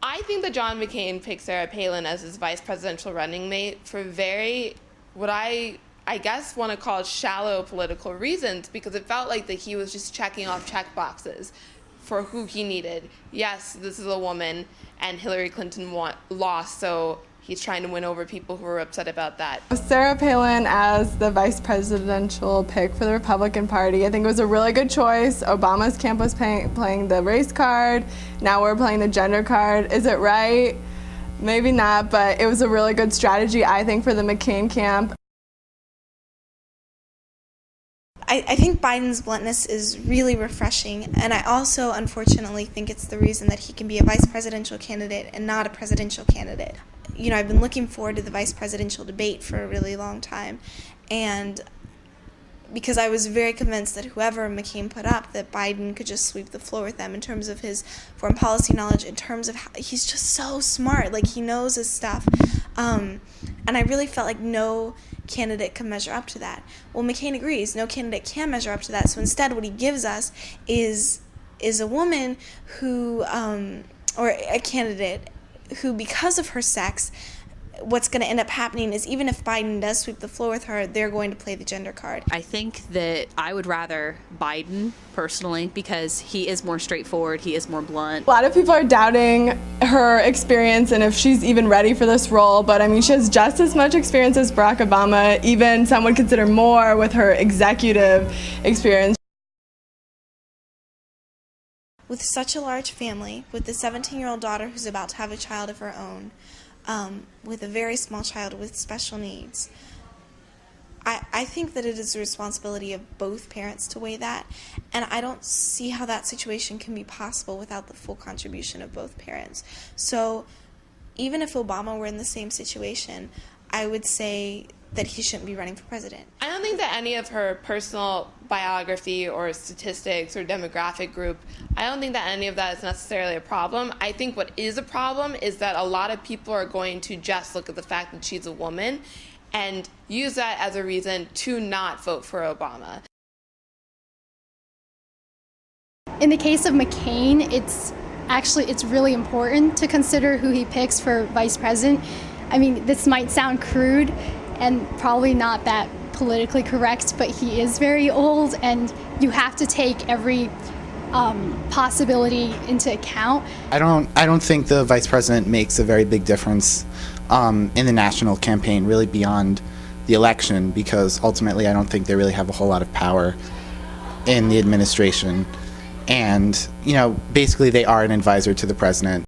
I think that John McCain picked Sarah Palin as his vice presidential running mate for what I guess want to call shallow political reasons, because it felt like that he was just checking off check boxes for who he needed. Yes, this is a woman, and Hillary Clinton lost, so he's trying to win over people who are upset about that. Sarah Palin as the vice presidential pick for the Republican Party, I think it was a really good choice. Obama's camp was playing the race card. Now we're playing the gender card. Is it right? Maybe not, but it was a really good strategy, I think, for the McCain camp. I think Biden's bluntness is really refreshing, and I also, unfortunately, think it's the reason that he can be a vice presidential candidate and not a presidential candidate. You know, I've been looking forward to the vice presidential debate for a really long time, and because I was very convinced that whoever McCain put up, that Biden could just sweep the floor with them in terms of his foreign policy knowledge, in terms of how he's just so smart, like he knows his stuff, and I really felt like no candidate can measure up to that. Well, McCain agrees, no candidate can measure up to that, so instead what he gives us is a woman who, or a candidate who, because of her sex, what's going to end up happening is even if Biden does sweep the floor with her, they're going to play the gender card. I think that I would rather Biden, personally, because he is more straightforward, he is more blunt. A lot of people are doubting her experience and if she's even ready for this role, but I mean, she has just as much experience as Barack Obama, even some would consider more with her executive experience. With such a large family, with the 17-year-old daughter who's about to have a child of her own, with a very small child with special needs, I think that it is the responsibility of both parents to weigh that, and I don't see how that situation can be possible without the full contribution of both parents. So even if Obama were in the same situation, I would say that he shouldn't be running for president. I don't think that any of her personal biography or statistics or demographic group, I don't think that any of that is necessarily a problem. I think what is a problem is that a lot of people are going to just look at the fact that she's a woman and use that as a reason to not vote for Obama. In the case of McCain, it's really important to consider who he picks for vice president. I mean, this might sound crude and probably not that politically correct, but he is very old, and you have to take every possibility into account. I don't think the vice president makes a very big difference in the national campaign, really beyond the election, because ultimately I don't think they really have a whole lot of power in the administration. And, you know, basically they are an advisor to the president.